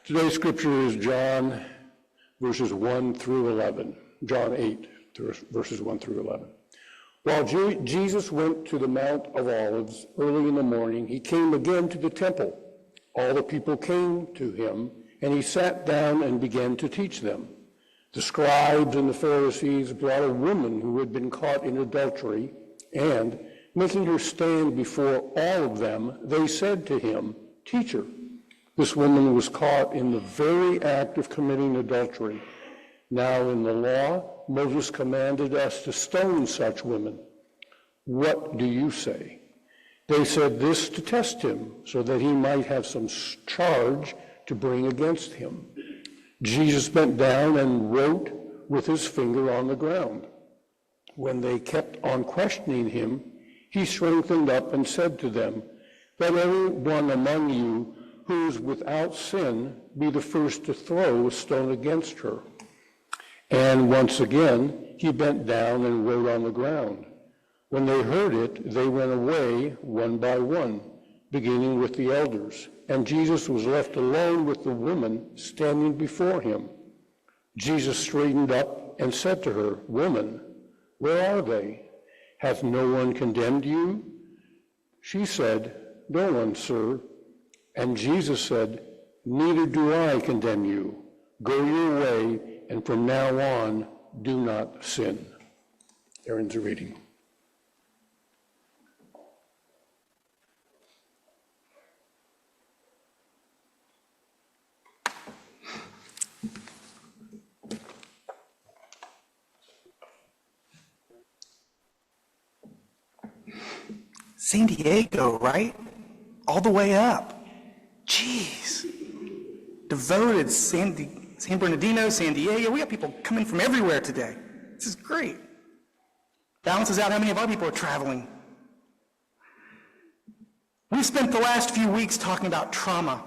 Today's scripture is John verses 1 through 11. John 8, verses 1 through 11. While Jesus went to the Mount of Olives early in the morning, he came again to the temple. All the people came to him, and he sat down and began to teach them. The scribes and the Pharisees brought a woman who had been caught in adultery, and, making her stand before all of them, they said to him, "Teacher, this woman was caught in the very act of committing adultery. Now in the law, Moses commanded us to stone such women. What do you say?" They said this to test him, so that he might have some charge to bring against him. Jesus bent down and wrote with his finger on the ground. When they kept on questioning him, he straightened up and said to them, "Let every one among you who is without sin be the first to throw a stone against her." And once again, he bent down and wrote on the ground. When they heard it, they went away one by one, beginning with the elders. And Jesus was left alone with the woman standing before him. Jesus straightened up and said to her, "Woman, where are they? Hath no one condemned you?" She said, "No one, sir." And Jesus said, "Neither do I condemn you. Go your way, and from now on, do not sin." There ends the reading. San Diego, right? All the way up. Jeez. Devoted San Bernardino, San Diego. We have people coming from everywhere today. This is great. Balances out how many of our people are traveling. We've spent the last few weeks talking about trauma.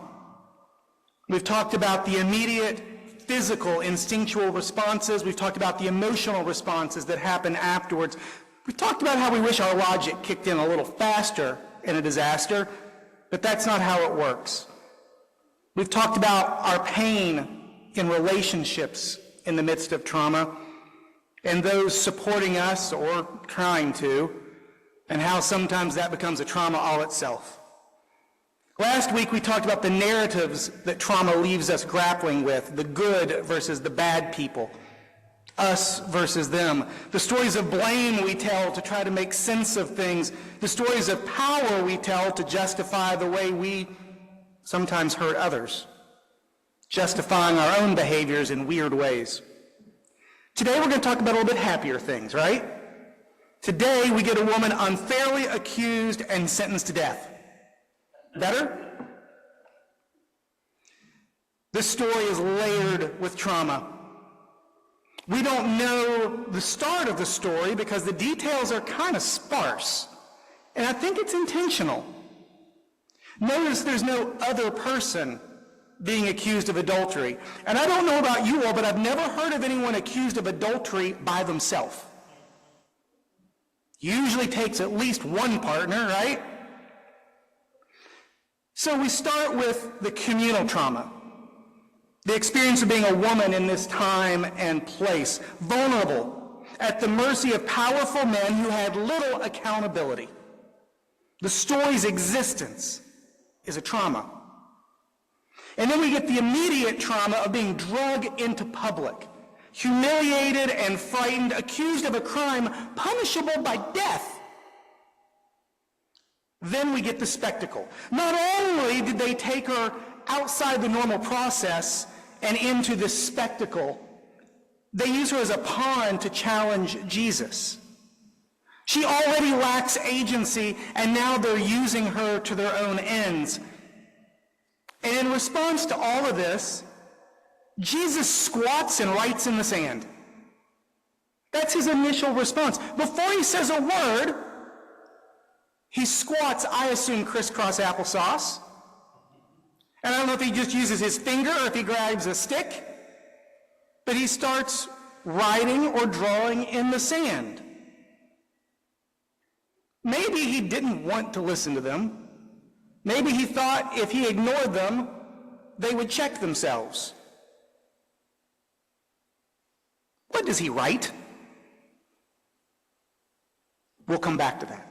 We've talked about the immediate physical, instinctual responses. We've talked about the emotional responses that happen afterwards. We've talked about how we wish our logic kicked in a little faster in a disaster, but that's not how it works. We've talked about our pain in relationships in the midst of trauma, and those supporting us or trying to, and how sometimes that becomes a trauma all itself. Last week we talked about the narratives that trauma leaves us grappling with, the good versus the bad people, us versus them, the stories of blame we tell to try to make sense of things, the stories of power we tell to justify the way we sometimes hurt others, justifying our own behaviors in weird ways. Today we're going to talk about a little bit happier things, right? Today we get a woman unfairly accused and sentenced to death. Better? This story is layered with trauma. We don't know the start of the story because the details are kind of sparse, and I think it's intentional. Notice there's no other person being accused of adultery. And I don't know about you all, but I've never heard of anyone accused of adultery by themselves. Usually takes at least one partner, right? So we start with the communal trauma. The experience of being a woman in this time and place, vulnerable, at the mercy of powerful men who had little accountability. The story's existence is a trauma. And then we get the immediate trauma of being dragged into public, humiliated and frightened, accused of a crime punishable by death. Then we get the spectacle. Not only did they take her outside the normal process and into this spectacle, they use her as a pawn to challenge Jesus. She already lacks agency, and now they're using her to their own ends. And in response to all of this, Jesus squats and writes in the sand. That's his initial response. Before he says a word, he squats, I assume, crisscross applesauce. And I don't know if he just uses his finger or if he grabs a stick, but he starts writing or drawing in the sand. Maybe he didn't want to listen to them. Maybe he thought if he ignored them, they would check themselves. What does he write? We'll come back to that.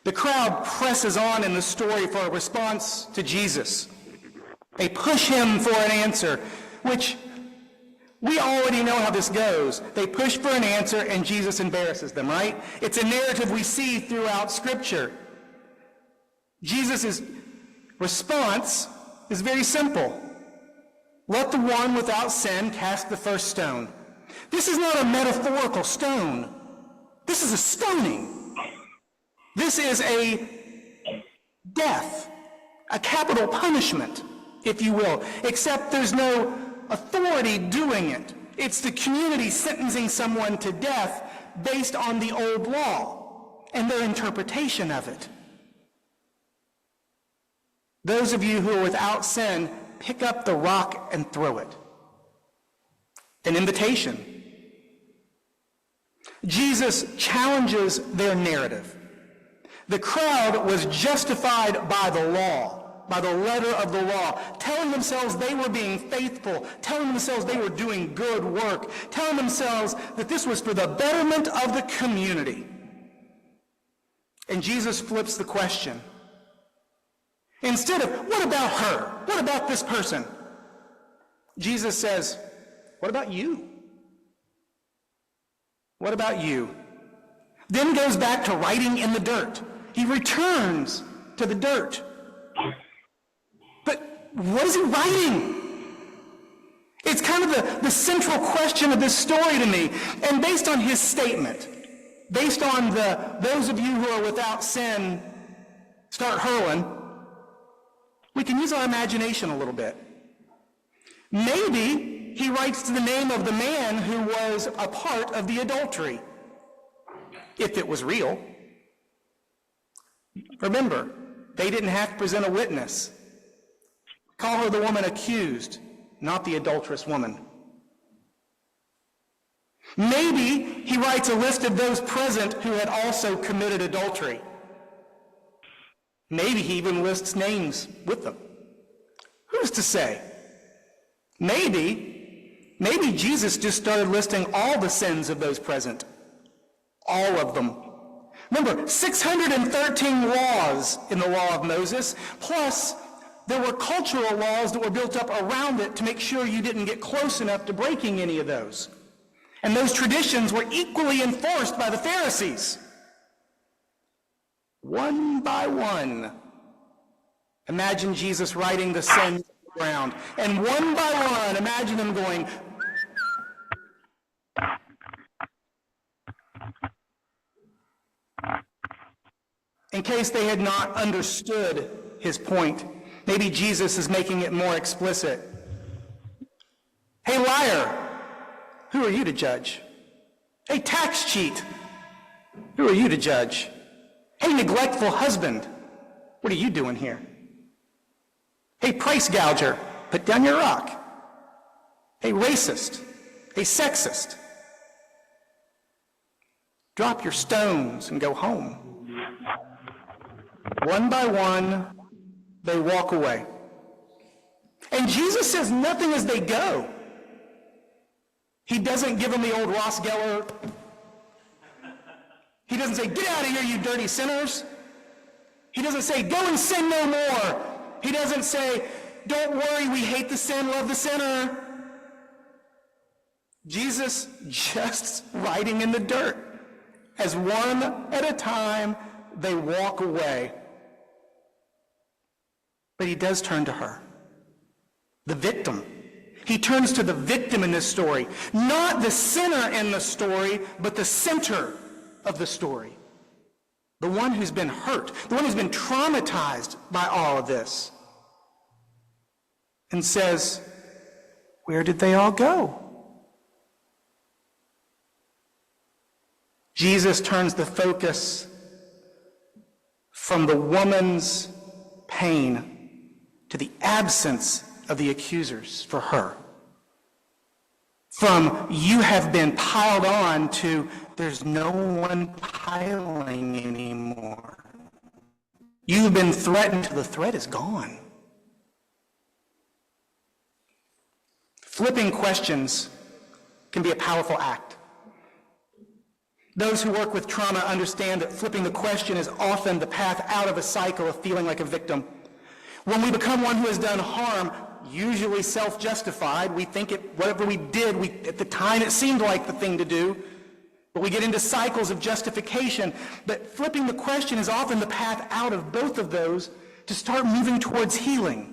The crowd presses on in the story for a response to Jesus. They push him for an answer, which we already know how this goes. They push for an answer and Jesus embarrasses them, right? It's a narrative we see throughout Scripture. Jesus' response is very simple. Let the one without sin cast the first stone. This is not a metaphorical stone. This is a stoning. This is a death, a capital punishment, if you will, except there's no authority doing it. It's the community sentencing someone to death based on the old law and their interpretation of it. Those of you who are without sin, pick up the rock and throw it. An invitation. Jesus challenges their narrative. The crowd was justified by the law, by the letter of the law, telling themselves they were being faithful, telling themselves they were doing good work, telling themselves that this was for the betterment of the community. And Jesus flips the question. Instead of, what about her? What about this person? Jesus says, what about you? What about you? Then goes back to writing in the dirt. He returns to the dirt. But what is he writing? It's kind of the central question of this story to me. And based on his statement, based on those of you who are without sin, start hurling, we can use our imagination a little bit. Maybe he writes to the name of the man who was a part of the adultery, if it was real. Remember, they didn't have to present a witness. Call her the woman accused, not the adulterous woman. Maybe he writes a list of those present who had also committed adultery. Maybe he even lists names with them. Who's to say? Maybe Jesus just started listing all the sins of those present. All of them. Remember, 613 laws in the law of Moses, plus there were cultural laws that were built up around it to make sure you didn't get close enough to breaking any of those. And those traditions were equally enforced by the Pharisees. One by one. Imagine Jesus writing the sins on the ground. And one by one, imagine him going, in case they had not understood his point. Maybe Jesus is making it more explicit. Hey, liar, who are you to judge? Hey, tax cheat, who are you to judge? Hey, neglectful husband, what are you doing here? Hey, price gouger, put down your rock. Hey, racist. Hey, sexist. Drop your stones and go home. One by one, they walk away. And Jesus says nothing as they go. He doesn't give them the old Ross Geller. He doesn't say, get out of here, you dirty sinners. He doesn't say, go and sin no more. He doesn't say, don't worry, we hate the sin, love the sinner. Jesus just writing in the dirt. As one at a time, they walk away. But he does turn to her, the victim. He turns to the victim in this story, not the sinner in the story, but the center of the story. The one who's been hurt, the one who's been traumatized by all of this. And says, where did they all go? Jesus turns the focus from the woman's pain to the absence of the accusers for her. From you have been piled on to there's no one piling anymore. You've been threatened till the threat is gone. Flipping questions can be a powerful act. Those who work with trauma understand that flipping the question is often the path out of a cycle of feeling like a victim. When we become one who has done harm, usually self-justified, we think whatever we did, at the time it seemed like the thing to do, but we get into cycles of justification. But flipping the question is often the path out of both of those to start moving towards healing.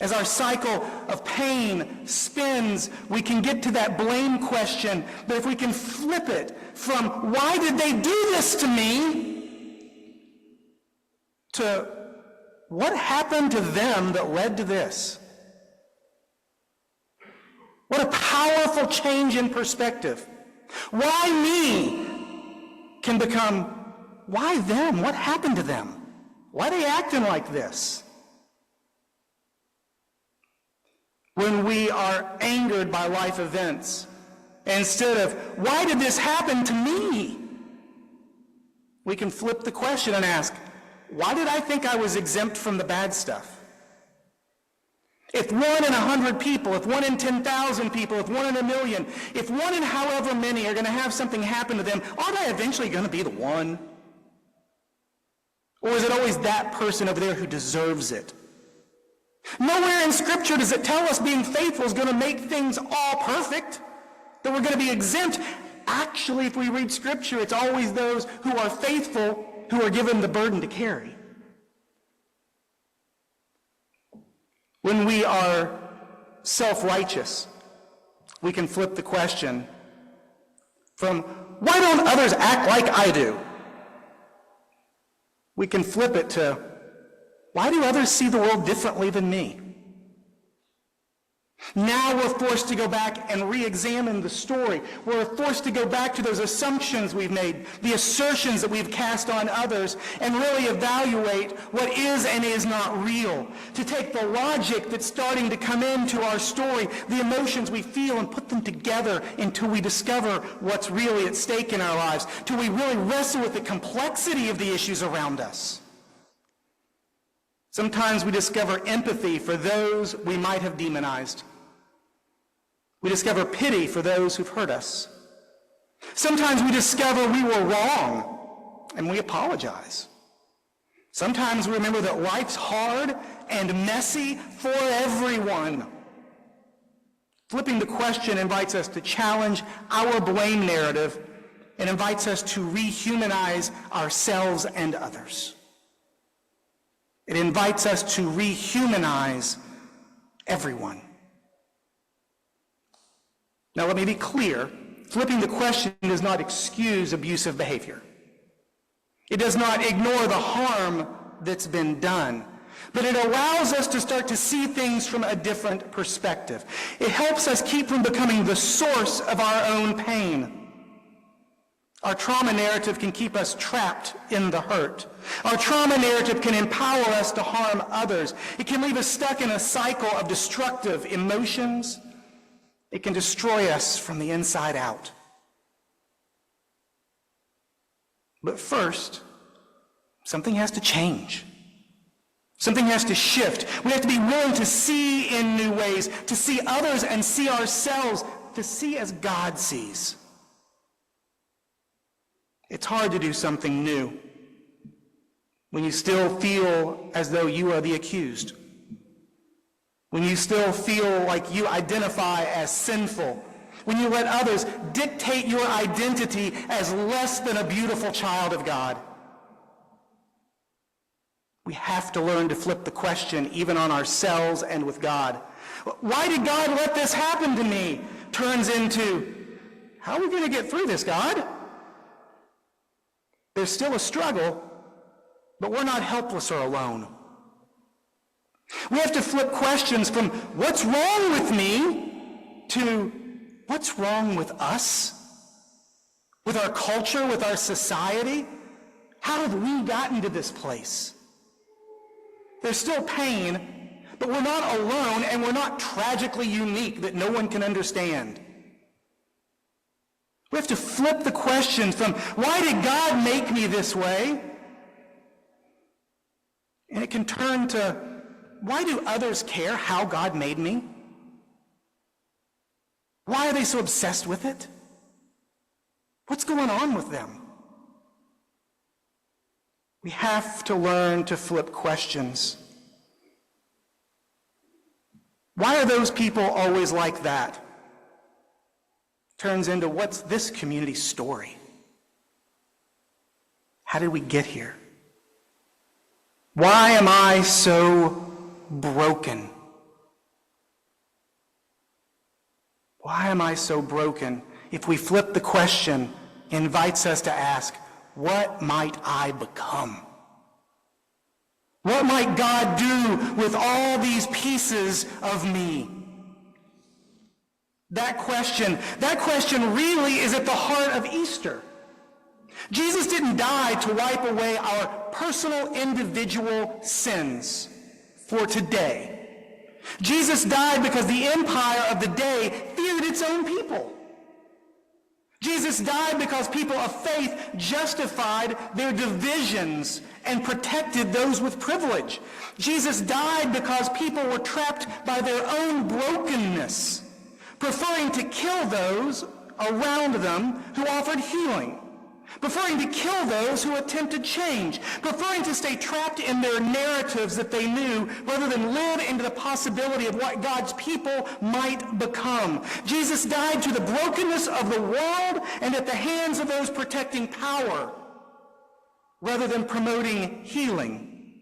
As our cycle of pain spins, we can get to that blame question, but if we can flip it from, why did they do this to me, to what happened to them that led to this? What a powerful change in perspective. Why me can become, why them? What happened to them? Why are they acting like this? When we are angered by life events, instead of, why did this happen to me? We can flip the question and ask, why did I think I was exempt from the bad stuff? If 1 in 100 people, if 1 in 10,000 people, if 1 in a million, if 1 in however many are going to have something happen to them, aren't I eventually going to be the one? Or is it always that person over there who deserves it? Nowhere in Scripture does it tell us being faithful is going to make things all perfect, that we're going to be exempt. Actually, if we read Scripture, it's always those who are faithful who are given the burden to carry. When we are self-righteous, we can flip the question from, why don't others act like I do? We can flip it to, why do others see the world differently than me? Now we're forced to go back and re-examine the story. We're forced to go back to those assumptions we've made, the assertions that we've cast on others, and really evaluate what is and is not real. To take the logic that's starting to come into our story, the emotions we feel, and put them together until we discover what's really at stake in our lives, till we really wrestle with the complexity of the issues around us. Sometimes we discover empathy for those we might have demonized. We discover pity for those who've hurt us. Sometimes we discover we were wrong and we apologize. Sometimes we remember that life's hard and messy for everyone. Flipping the question invites us to challenge our blame narrative and invites us to rehumanize ourselves and others. It invites us to rehumanize everyone. Now let me be clear, flipping the question does not excuse abusive behavior. It does not ignore the harm that's been done, but it allows us to start to see things from a different perspective. It helps us keep from becoming the source of our own pain. Our trauma narrative can keep us trapped in the hurt. Our trauma narrative can empower us to harm others. It can leave us stuck in a cycle of destructive emotions. It can destroy us from the inside out. But first, something has to change. Something has to shift. We have to be willing to see in new ways, to see others and see ourselves, to see as God sees. It's hard to do something new when you still feel as though you are the accused, when you still feel like you identify as sinful, when you let others dictate your identity as less than a beautiful child of God. We have to learn to flip the question even on ourselves and with God. Why did God let this happen to me? Turns into, how are we going to get through this, God? There's still a struggle, but we're not helpless or alone. We have to flip questions from what's wrong with me to what's wrong with us, with our culture, with our society. How have we gotten to this place? There's still pain, but we're not alone and we're not tragically unique that no one can understand. We have to flip the question from, why did God make me this way? And it can turn to, why do others care how God made me? Why are they so obsessed with it? What's going on with them? We have to learn to flip questions. Why are those people always like that? Turns into, what's this community's story? How did we get here? Why am I so broken? Why am I so broken? If we flip the question, it invites us to ask, what might I become? What might God do with all these pieces of me? That question really is at the heart of Easter. Jesus didn't die to wipe away our personal individual sins for today. Jesus died because the empire of the day feared its own people. Jesus died because people of faith justified their divisions and protected those with privilege. Jesus died because people were trapped by their own brokenness, preferring to kill those around them who offered healing, preferring to kill those who attempted change, preferring to stay trapped in their narratives that they knew rather than live into the possibility of what God's people might become. Jesus died to the brokenness of the world and at the hands of those protecting power rather than promoting healing.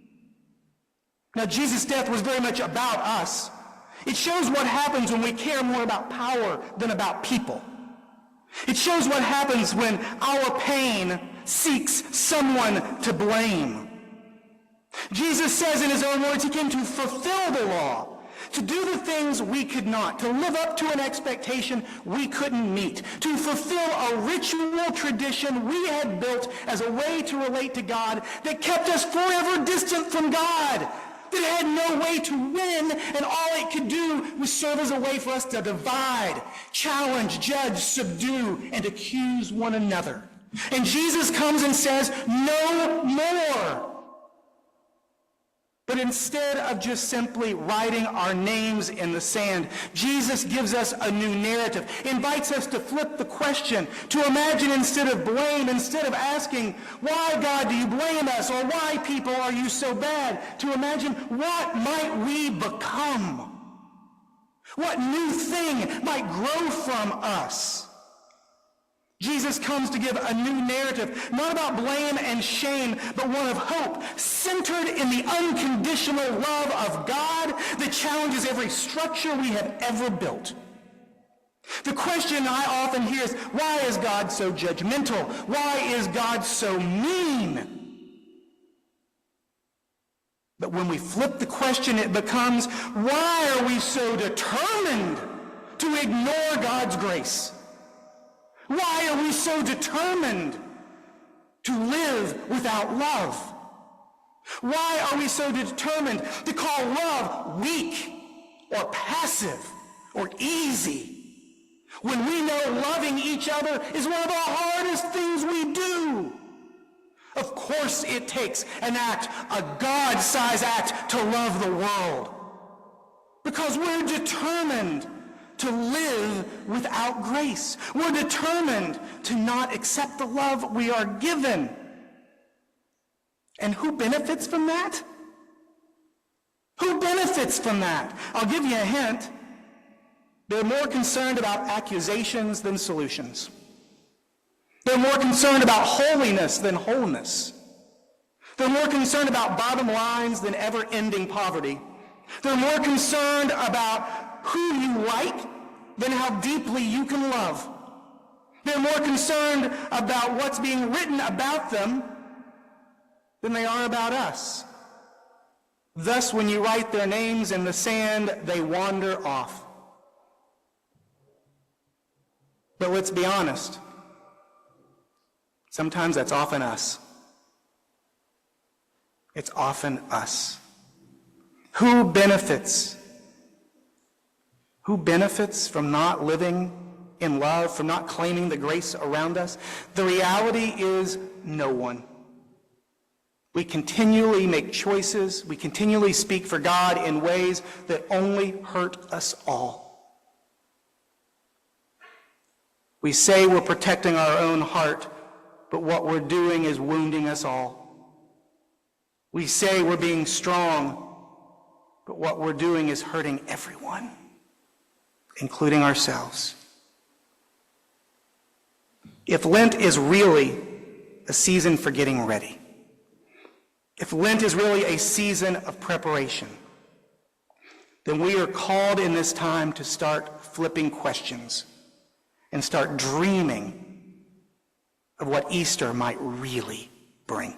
Now, Jesus' death was very much about us. It shows what happens when we care more about power than about people. It shows what happens when our pain seeks someone to blame. Jesus says in his own words, he came to fulfill the law, to do the things we could not, to live up to an expectation we couldn't meet, to fulfill a ritual tradition we had built as a way to relate to God that kept us forever distant from God, that had no way to win, and all it could do was serve as a way for us to divide, challenge, judge, subdue, and accuse one another. And Jesus comes and says, no more. But instead of just simply writing our names in the sand, Jesus gives us a new narrative, invites us to flip the question, to imagine instead of blame, instead of asking, why, God, do you blame us, or why, people, are you so bad, to imagine what might we become? What new thing might grow from us? Jesus comes to give a new narrative, not about blame and shame, but one of hope, centered in the unconditional love of God that challenges every structure we have ever built. The question I often hear is, why is God so judgmental? Why is God so mean? But when we flip the question, it becomes, why are we so determined to ignore God's grace? Why are we so determined to live without love? Why are we so determined to call love weak or passive or easy when we know loving each other is one of the hardest things we do? Of course it takes an act, a God-sized act, to love the world, because we're determined to live without grace. We're determined to not accept the love we are given. And who benefits from that? Who benefits from that? I'll give you a hint. They're more concerned about accusations than solutions. They're more concerned about holiness than wholeness. They're more concerned about bottom lines than ever-ending poverty. They're more concerned about who you like than how deeply you can love. They're more concerned about what's being written about them than they are about us. Thus, when you write their names in the sand, they wander off. But let's be honest. Sometimes that's often us. It's often us. Who benefits? Who benefits from not living in love, from not claiming the grace around us? The reality is no one. We continually make choices. We continually speak for God in ways that only hurt us all. We say we're protecting our own heart, but what we're doing is wounding us all. We say we're being strong, but what we're doing is hurting everyone, including ourselves. If Lent is really a season for getting ready, if Lent is really a season of preparation, then we are called in this time to start flipping questions and start dreaming of what Easter might really bring.